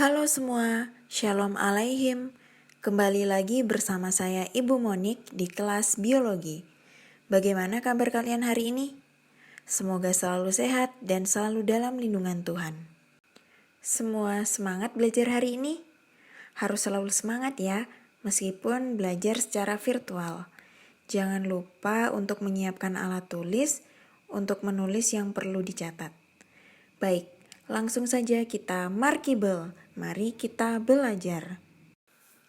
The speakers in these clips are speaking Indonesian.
Halo semua, Shalom Aleihim. Kembali lagi bersama saya Ibu Monik di kelas biologi. Bagaimana kabar kalian hari ini? Semoga selalu sehat dan selalu dalam lindungan Tuhan. Semua semangat belajar hari ini? Harus selalu semangat ya, meskipun belajar secara virtual. Jangan lupa untuk menyiapkan alat tulis untuk menulis yang perlu dicatat. Baik, langsung saja kita markibel. Mari kita belajar.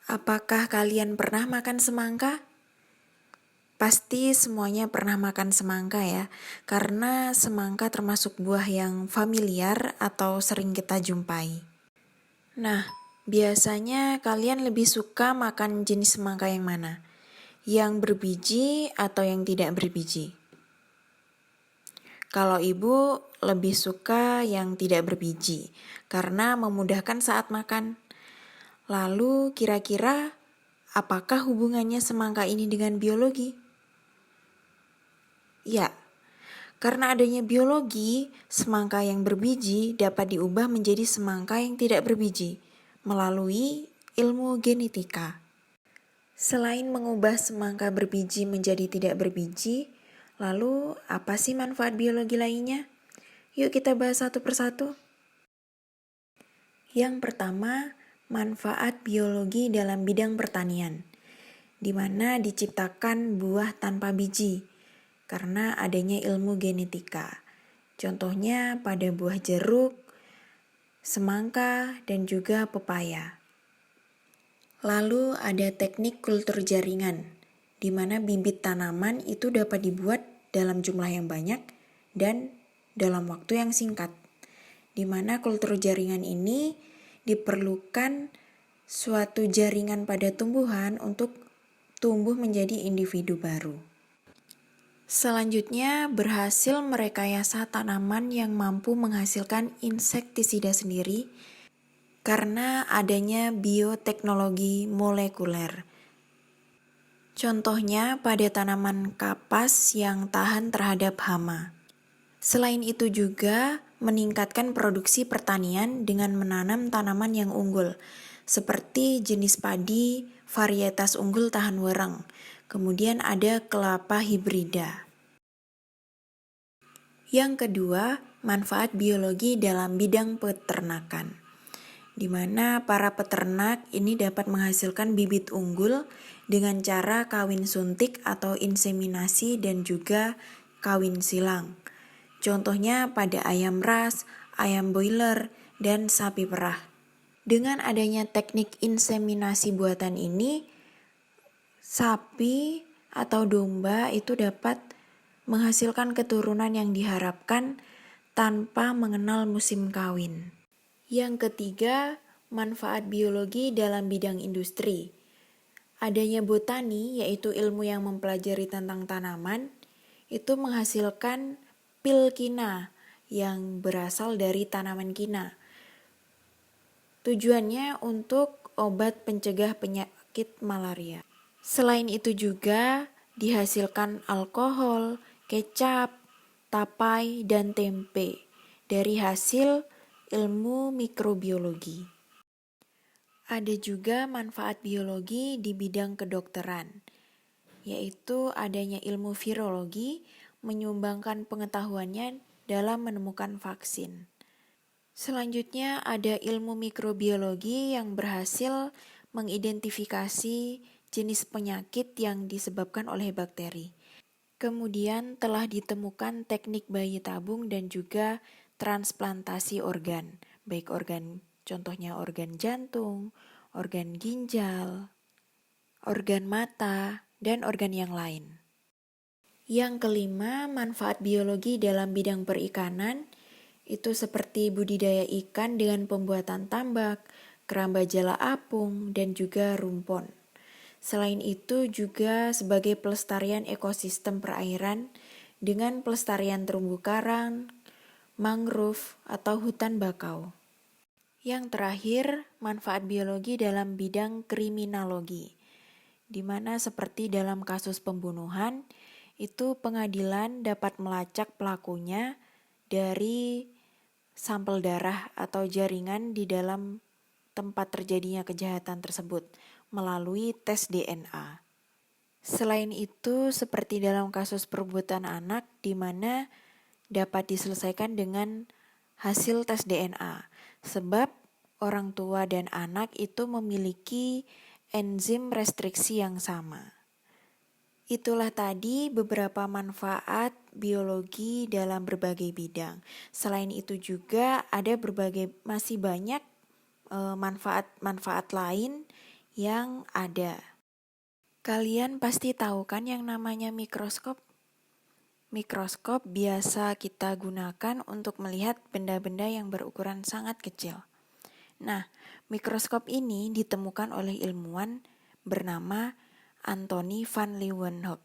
Apakah kalian pernah makan semangka? Pasti semuanya pernah makan semangka ya, karena semangka termasuk buah yang familiar atau sering kita jumpai. Nah, biasanya kalian lebih suka makan jenis semangka yang mana? Yang berbiji atau yang tidak berbiji? Kalau ibu lebih suka yang tidak berbiji, karena memudahkan saat makan. Lalu kira-kira apakah hubungannya semangka ini dengan biologi? Ya, karena adanya biologi, semangka yang berbiji dapat diubah menjadi semangka yang tidak berbiji melalui ilmu genetika. Selain mengubah semangka berbiji menjadi tidak berbiji, lalu apa sih manfaat biologi lainnya? Yuk kita bahas satu persatu. Yang pertama, manfaat biologi dalam bidang pertanian, di mana diciptakan buah tanpa biji, karena adanya ilmu genetika. Contohnya pada buah jeruk, semangka, dan juga pepaya. Lalu ada teknik kultur jaringan, di mana bibit tanaman itu dapat dibuat dalam jumlah yang banyak dan dalam waktu yang singkat, di mana kultur jaringan ini diperlukan suatu jaringan pada tumbuhan untuk tumbuh menjadi individu baru. Selanjutnya, berhasil merekayasa tanaman yang mampu menghasilkan insektisida sendiri karena adanya bioteknologi molekuler. Contohnya pada tanaman kapas yang tahan terhadap hama. Selain itu juga meningkatkan produksi pertanian dengan menanam tanaman yang unggul, seperti jenis padi, varietas unggul tahan wereng. Kemudian ada kelapa hibrida. Yang kedua, manfaat biologi dalam bidang peternakan, di mana para peternak ini dapat menghasilkan bibit unggul dengan cara kawin suntik atau inseminasi dan juga kawin silang. Contohnya pada ayam ras, ayam boiler, dan sapi perah. Dengan adanya teknik inseminasi buatan ini, sapi atau domba itu dapat menghasilkan keturunan yang diharapkan tanpa mengenal musim kawin. Yang ketiga, manfaat biologi dalam bidang industri. Adanya botani, yaitu ilmu yang mempelajari tentang tanaman, itu menghasilkan pil kina yang berasal dari tanaman kina. Tujuannya untuk obat pencegah penyakit malaria. Selain itu juga dihasilkan alkohol, kecap, tapai, dan tempe dari hasil ilmu mikrobiologi. Ada juga manfaat biologi di bidang kedokteran, yaitu adanya ilmu virologi menyumbangkan pengetahuannya dalam menemukan vaksin. Selanjutnya ada ilmu mikrobiologi yang berhasil mengidentifikasi jenis penyakit yang disebabkan oleh bakteri. Kemudian telah ditemukan teknik bayi tabung dan juga transplantasi organ, baik organ contohnya organ jantung, organ ginjal, organ mata, dan organ yang lain. Yang kelima, manfaat biologi dalam bidang perikanan itu seperti budidaya ikan dengan pembuatan tambak, keramba jala apung, dan juga rumpon. Selain itu juga sebagai pelestarian ekosistem perairan dengan pelestarian terumbu karang, mangrove, atau hutan bakau. Yang terakhir, manfaat biologi dalam bidang kriminologi, di mana seperti dalam kasus pembunuhan, itu pengadilan dapat melacak pelakunya dari sampel darah atau jaringan di dalam tempat terjadinya kejahatan tersebut melalui tes DNA. Selain itu, seperti dalam kasus perbuatan anak di mana dapat diselesaikan dengan hasil tes DNA, sebab orang tua dan anak itu memiliki enzim restriksi yang sama. Itulah tadi beberapa manfaat biologi dalam berbagai bidang. Selain itu juga ada masih banyak manfaat-manfaat lain yang ada. Kalian pasti tahu kan yang namanya mikroskop? Mikroskop biasa kita gunakan untuk melihat benda-benda yang berukuran sangat kecil. Nah, mikroskop ini ditemukan oleh ilmuwan bernama Antony van Leeuwenhoek.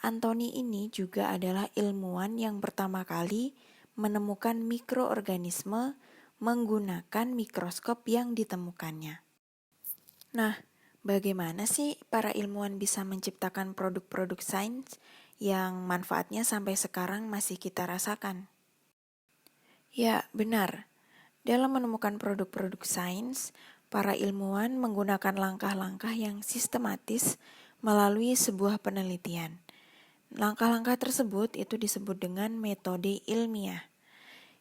Antony ini juga adalah ilmuwan yang pertama kali menemukan mikroorganisme menggunakan mikroskop yang ditemukannya. Nah, bagaimana sih para ilmuwan bisa menciptakan produk-produk sains yang manfaatnya sampai sekarang masih kita rasakan? Ya, benar. Dalam menemukan produk-produk sains, para ilmuwan menggunakan langkah-langkah yang sistematis melalui sebuah penelitian. Langkah-langkah tersebut itu disebut dengan metode ilmiah.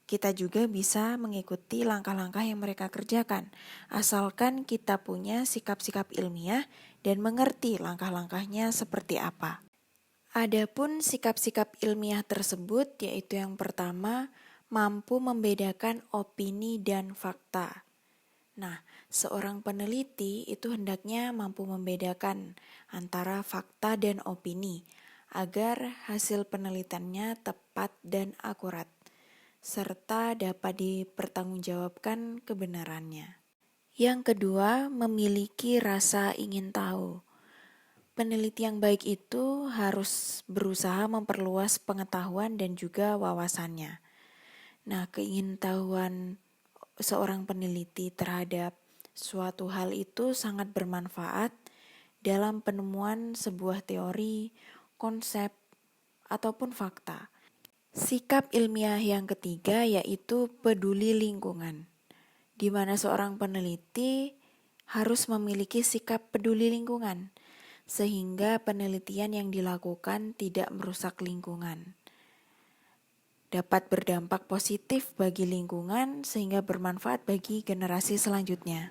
Kita juga bisa mengikuti langkah-langkah yang mereka kerjakan, asalkan kita punya sikap-sikap ilmiah dan mengerti langkah-langkahnya seperti apa. Adapun sikap-sikap ilmiah tersebut yaitu yang pertama, mampu membedakan opini dan fakta. Nah, seorang peneliti itu hendaknya mampu membedakan antara fakta dan opini agar hasil penelitiannya tepat dan akurat, serta dapat dipertanggungjawabkan kebenarannya. Yang kedua, memiliki rasa ingin tahu. Peneliti yang baik itu harus berusaha memperluas pengetahuan dan juga wawasannya. Nah, keingintahuan seorang peneliti terhadap suatu hal itu sangat bermanfaat dalam penemuan sebuah teori, konsep, ataupun fakta. Sikap ilmiah yang ketiga yaitu peduli lingkungan, di mana seorang peneliti harus memiliki sikap peduli lingkungan, sehingga penelitian yang dilakukan tidak merusak lingkungan. Dapat berdampak positif bagi lingkungan sehingga bermanfaat bagi generasi selanjutnya.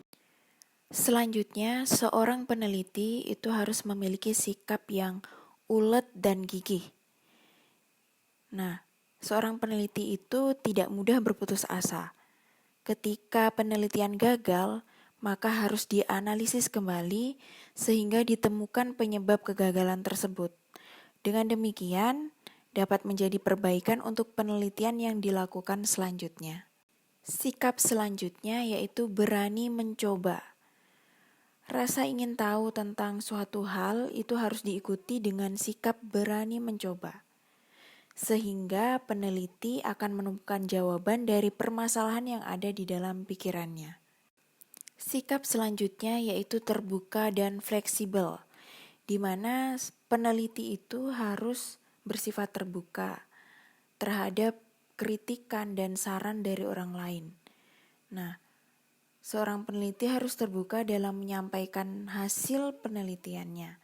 Selanjutnya, seorang peneliti itu harus memiliki sikap yang ulet dan gigih. Nah, seorang peneliti itu tidak mudah berputus asa. Ketika penelitian gagal, maka harus dianalisis kembali sehingga ditemukan penyebab kegagalan tersebut. Dengan demikian, dapat menjadi perbaikan untuk penelitian yang dilakukan selanjutnya. Sikap selanjutnya yaitu berani mencoba. Rasa ingin tahu tentang suatu hal itu harus diikuti dengan sikap berani mencoba, sehingga peneliti akan menemukan jawaban dari permasalahan yang ada di dalam pikirannya. Sikap selanjutnya yaitu terbuka dan fleksibel, di mana peneliti itu harus bersifat terbuka terhadap kritikan dan saran dari orang lain. Nah, seorang peneliti harus terbuka dalam menyampaikan hasil penelitiannya,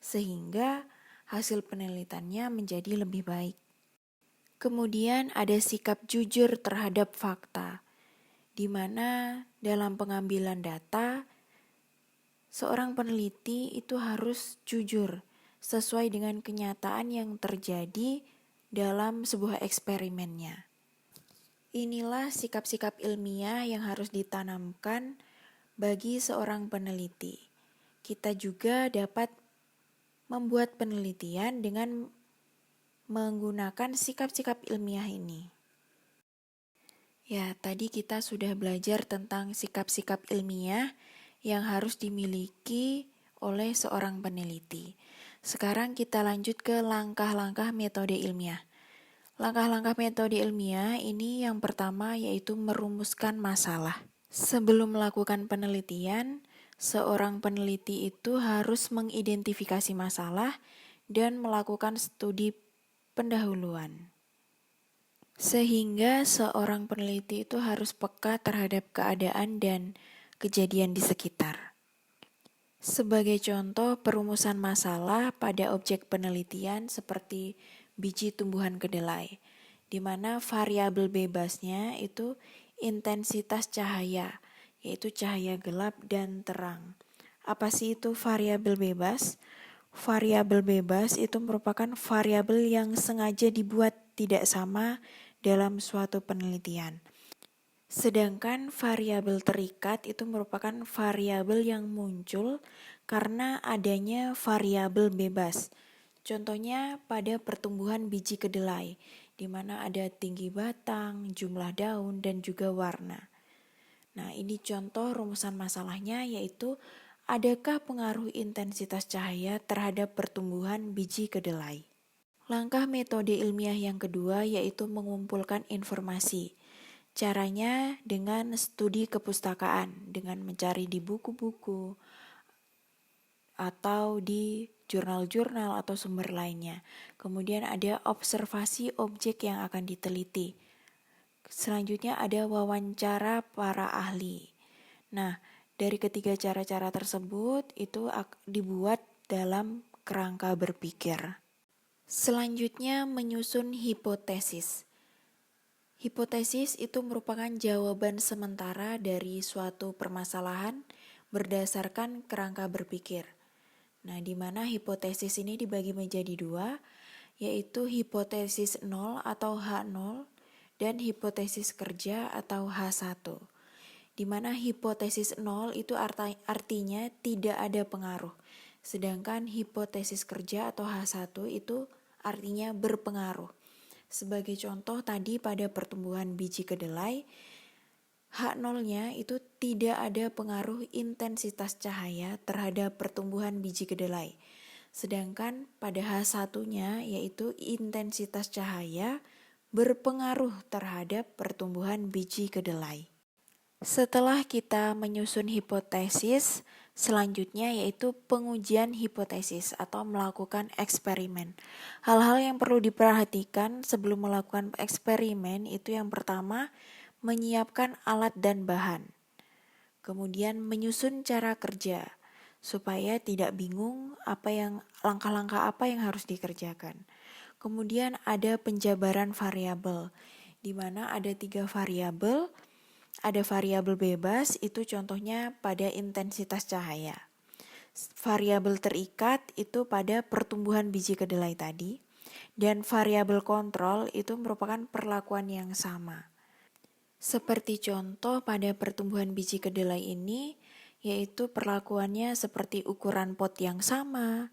sehingga hasil penelitiannya menjadi lebih baik. Kemudian ada sikap jujur terhadap fakta, di mana dalam pengambilan data, seorang peneliti itu harus jujur sesuai dengan kenyataan yang terjadi dalam sebuah eksperimennya. Inilah sikap-sikap ilmiah yang harus ditanamkan bagi seorang peneliti. Kita juga dapat membuat penelitian dengan menggunakan sikap-sikap ilmiah ini. Ya, tadi kita sudah belajar tentang sikap-sikap ilmiah yang harus dimiliki oleh seorang peneliti. Sekarang kita lanjut ke langkah-langkah metode ilmiah. Langkah-langkah metode ilmiah ini yang pertama yaitu merumuskan masalah. Sebelum melakukan penelitian, seorang peneliti itu harus mengidentifikasi masalah dan melakukan studi pendahuluan. Sehingga seorang peneliti itu harus peka terhadap keadaan dan kejadian di sekitar. Sebagai contoh, perumusan masalah pada objek penelitian seperti biji tumbuhan kedelai, di mana variabel bebasnya itu intensitas cahaya, yaitu cahaya gelap dan terang. Apa sih itu variabel bebas? Variabel bebas itu merupakan variabel yang sengaja dibuat tidak sama dalam suatu penelitian. Sedangkan variabel terikat itu merupakan variabel yang muncul karena adanya variabel bebas. Contohnya pada pertumbuhan biji kedelai, di mana ada tinggi batang, jumlah daun, dan juga warna. Nah, ini contoh rumusan masalahnya, yaitu adakah pengaruh intensitas cahaya terhadap pertumbuhan biji kedelai? Langkah metode ilmiah yang kedua yaitu mengumpulkan informasi. Caranya dengan studi kepustakaan, dengan mencari di buku-buku atau di jurnal-jurnal atau sumber lainnya. Kemudian ada observasi objek yang akan diteliti. Selanjutnya ada wawancara para ahli. Nah, dari ketiga cara-cara tersebut itu dibuat dalam kerangka berpikir. Selanjutnya menyusun hipotesis. Hipotesis itu merupakan jawaban sementara dari suatu permasalahan berdasarkan kerangka berpikir. Nah, di mana hipotesis ini dibagi menjadi dua, yaitu hipotesis 0 atau H0 dan hipotesis kerja atau H1. Di mana hipotesis 0 itu artinya tidak ada pengaruh, sedangkan hipotesis kerja atau H1 itu artinya berpengaruh. Sebagai contoh tadi pada pertumbuhan biji kedelai, H0-nya itu tidak ada pengaruh intensitas cahaya terhadap pertumbuhan biji kedelai. Sedangkan pada H1-nya yaitu intensitas cahaya berpengaruh terhadap pertumbuhan biji kedelai. Setelah kita menyusun hipotesis, selanjutnya yaitu pengujian hipotesis atau melakukan eksperimen. Hal-hal yang perlu diperhatikan sebelum melakukan eksperimen itu yang pertama, menyiapkan alat dan bahan. Kemudian menyusun cara kerja supaya tidak bingung langkah-langkah apa yang harus dikerjakan. Kemudian ada penjabaran variabel, di mana ada 3 variabel. Ada variabel bebas, itu contohnya pada intensitas cahaya. Variabel terikat itu pada pertumbuhan biji kedelai tadi. Dan variabel kontrol itu merupakan perlakuan yang sama. Seperti contoh pada pertumbuhan biji kedelai ini, yaitu perlakuannya seperti ukuran pot yang sama,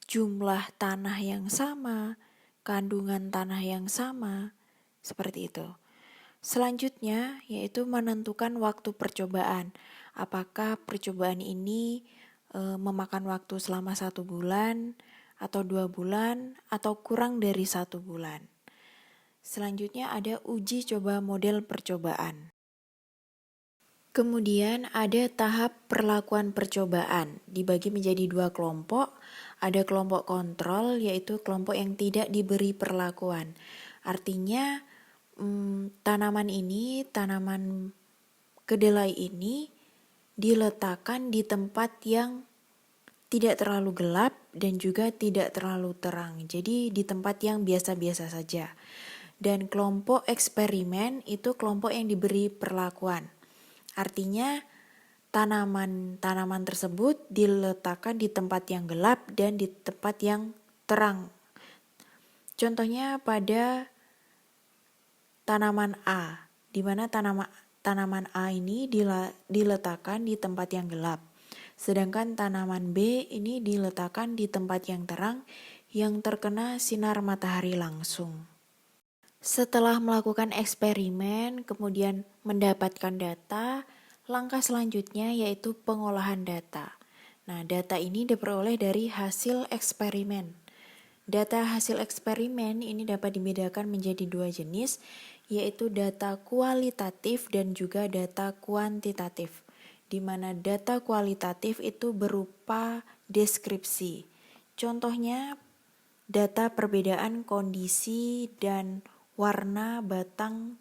jumlah tanah yang sama, kandungan tanah yang sama, seperti itu. Selanjutnya yaitu menentukan waktu percobaan. Apakah percobaan ini memakan waktu selama 1 bulan atau 2 bulan atau kurang dari 1 bulan. Selanjutnya ada uji coba model percobaan. Kemudian ada tahap perlakuan percobaan, dibagi menjadi 2 kelompok. Ada kelompok kontrol, yaitu kelompok yang tidak diberi perlakuan. Artinya tanaman kedelai ini diletakkan di tempat yang tidak terlalu gelap dan juga tidak terlalu terang. Jadi di tempat yang biasa-biasa saja. Dan kelompok eksperimen itu kelompok yang diberi perlakuan. Artinya tanaman tersebut diletakkan di tempat yang gelap dan di tempat yang terang. Contohnya pada tanaman A, di mana tanaman A ini diletakkan di tempat yang gelap. Sedangkan tanaman B ini diletakkan di tempat yang terang yang terkena sinar matahari langsung. Setelah melakukan eksperimen, kemudian mendapatkan data, langkah selanjutnya yaitu pengolahan data. Nah, data ini diperoleh dari hasil eksperimen. Data hasil eksperimen ini dapat dibedakan menjadi 2 jenis, yaitu data kualitatif dan juga data kuantitatif, di mana data kualitatif itu berupa deskripsi. Contohnya, data perbedaan kondisi dan warna batang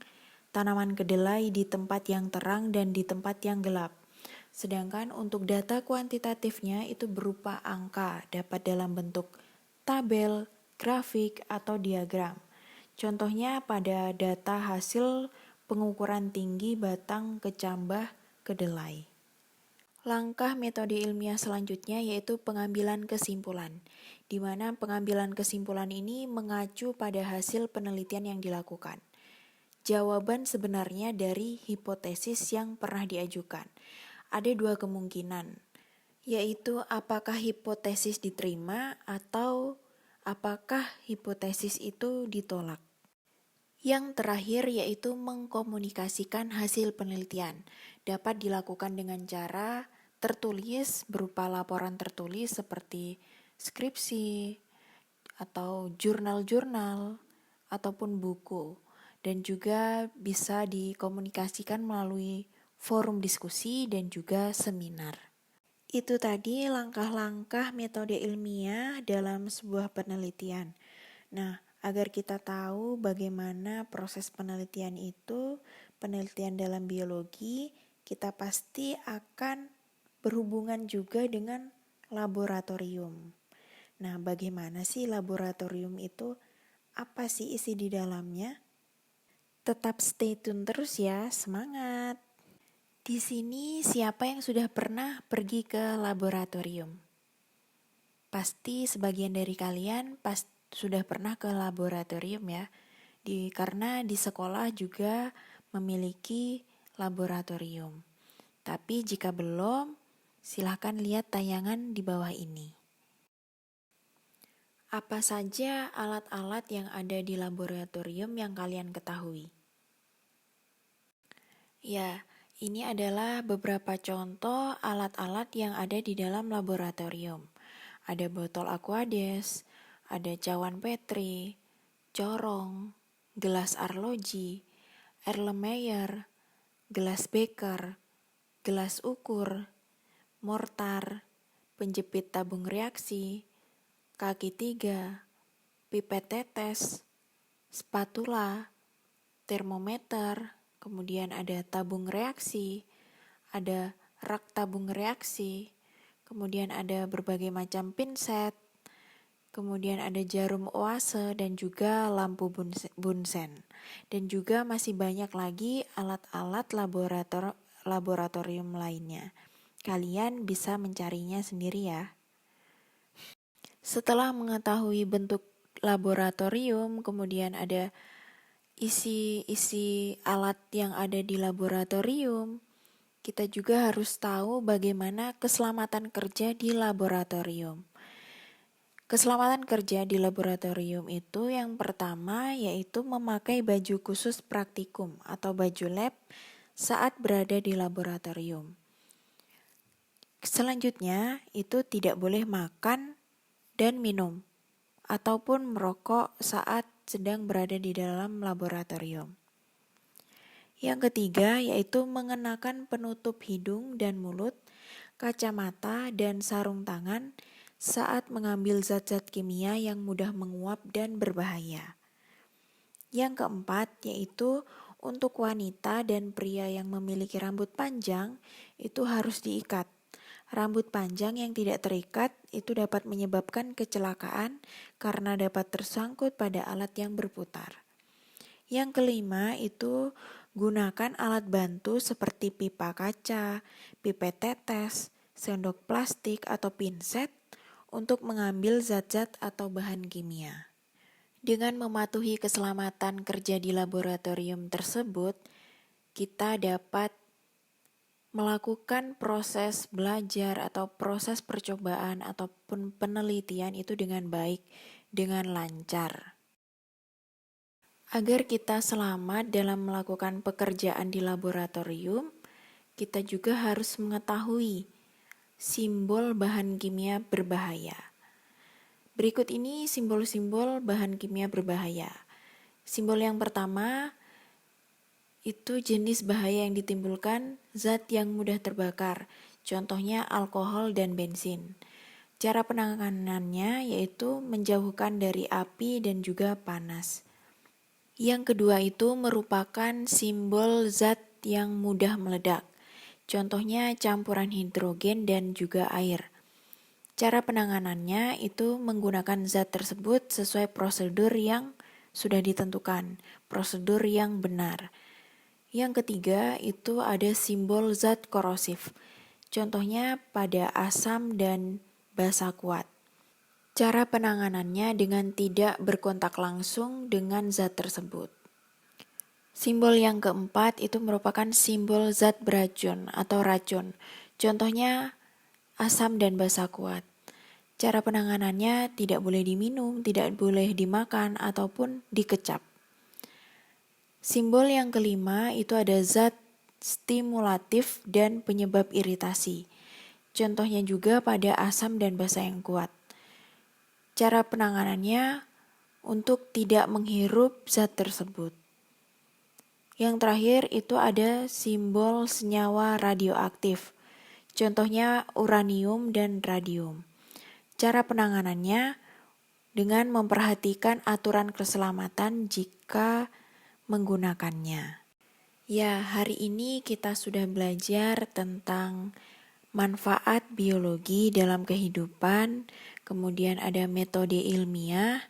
tanaman kedelai di tempat yang terang dan di tempat yang gelap. Sedangkan untuk data kuantitatifnya itu berupa angka, dapat dalam bentuk tabel, grafik, atau diagram. Contohnya pada data hasil pengukuran tinggi batang kecambah kedelai. Langkah metode ilmiah selanjutnya yaitu pengambilan kesimpulan, di mana pengambilan kesimpulan ini mengacu pada hasil penelitian yang dilakukan. Jawaban sebenarnya dari hipotesis yang pernah diajukan. Ada dua kemungkinan, yaitu apakah hipotesis diterima atau apakah hipotesis itu ditolak. Yang terakhir yaitu mengkomunikasikan hasil penelitian. Dapat dilakukan dengan cara tertulis berupa laporan tertulis seperti skripsi atau jurnal-jurnal ataupun buku. Dan juga bisa dikomunikasikan melalui forum diskusi dan juga seminar. Itu tadi langkah-langkah metode ilmiah dalam sebuah penelitian. Nah, agar kita tahu bagaimana proses penelitian itu, penelitian dalam biologi, kita pasti akan berhubungan juga dengan laboratorium. Nah, bagaimana sih laboratorium itu? Apa sih isi di dalamnya? Tetap stay tune terus ya, semangat! Di sini siapa yang sudah pernah pergi ke laboratorium? Pasti sebagian dari kalian sudah pernah ke laboratorium ya. Karena di sekolah juga memiliki laboratorium. Tapi jika belum, silahkan lihat tayangan di bawah ini. Apa saja alat-alat yang ada di laboratorium yang kalian ketahui? Ya, ini adalah beberapa contoh alat-alat yang ada di dalam laboratorium. Ada botol Aquades, ada cawan Petri, corong, gelas arloji, Erlenmeyer, gelas Beker, gelas ukur, mortar, penjepit tabung reaksi, kaki 3, pipet tetes, spatula, termometer, kemudian ada tabung reaksi, ada rak tabung reaksi, kemudian ada berbagai macam pinset, kemudian ada jarum oase dan juga lampu Bunsen. Dan juga masih banyak lagi alat-alat laboratorium lainnya. Kalian bisa mencarinya sendiri ya. Setelah mengetahui bentuk laboratorium, kemudian ada isi alat yang ada di laboratorium, kita juga harus tahu bagaimana keselamatan kerja di laboratorium. Keselamatan kerja di laboratorium itu yang pertama yaitu memakai baju khusus praktikum atau baju lab saat berada di laboratorium. Selanjutnya itu tidak boleh makan dan minum ataupun merokok saat sedang berada di dalam laboratorium. Yang ketiga yaitu mengenakan penutup hidung dan mulut, kacamata, dan sarung tangan saat mengambil zat-zat kimia yang mudah menguap dan berbahaya. Yang keempat yaitu untuk wanita dan pria yang memiliki rambut panjang itu harus diikat. Rambut panjang yang tidak terikat itu dapat menyebabkan kecelakaan karena dapat tersangkut pada alat yang berputar. Yang kelima itu gunakan alat bantu seperti pipa kaca, pipet tetes, sendok plastik atau pinset untuk mengambil zat-zat atau bahan kimia. Dengan mematuhi keselamatan kerja di laboratorium tersebut, kita dapat melakukan proses belajar atau proses percobaan ataupun penelitian itu dengan baik, dengan lancar. Agar kita selamat dalam melakukan pekerjaan di laboratorium, kita juga harus mengetahui simbol bahan kimia berbahaya. Berikut ini simbol-simbol bahan kimia berbahaya. Simbol yang pertama itu jenis bahaya yang ditimbulkan zat yang mudah terbakar, contohnya alkohol dan bensin. Cara penanganannya yaitu menjauhkan dari api dan juga panas. Yang kedua itu merupakan simbol zat yang mudah meledak. Contohnya campuran hidrogen dan juga air. Cara penanganannya itu menggunakan zat tersebut sesuai prosedur yang sudah ditentukan, prosedur yang benar. Yang ketiga itu ada simbol zat korosif. Contohnya pada asam dan basa kuat. Cara penanganannya dengan tidak berkontak langsung dengan zat tersebut. Simbol yang keempat itu merupakan simbol zat beracun atau racun. Contohnya asam dan basa kuat. Cara penanganannya tidak boleh diminum, tidak boleh dimakan, ataupun dikecap. Simbol yang kelima itu ada zat stimulatif dan penyebab iritasi. Contohnya juga pada asam dan basa yang kuat. Cara penanganannya untuk tidak menghirup zat tersebut. Yang terakhir itu ada simbol senyawa radioaktif. Contohnya uranium dan radium. Cara penanganannya dengan memperhatikan aturan keselamatan jika menggunakannya. Ya, hari ini kita sudah belajar tentang manfaat biologi dalam kehidupan, kemudian ada metode ilmiah,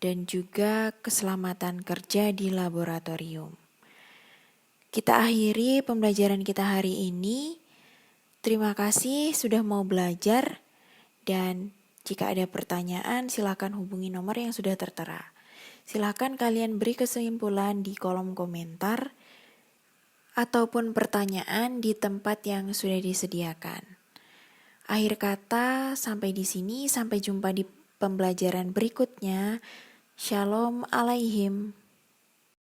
dan juga keselamatan kerja di laboratorium. Kita akhiri pembelajaran kita hari ini. Terima kasih sudah mau belajar, dan jika ada pertanyaan silakan hubungi nomor yang sudah tertera. Silakan kalian beri kesimpulan di kolom komentar ataupun pertanyaan di tempat yang sudah disediakan. Akhir kata, sampai di sini, sampai jumpa di pembelajaran berikutnya. Shalom Aleihim.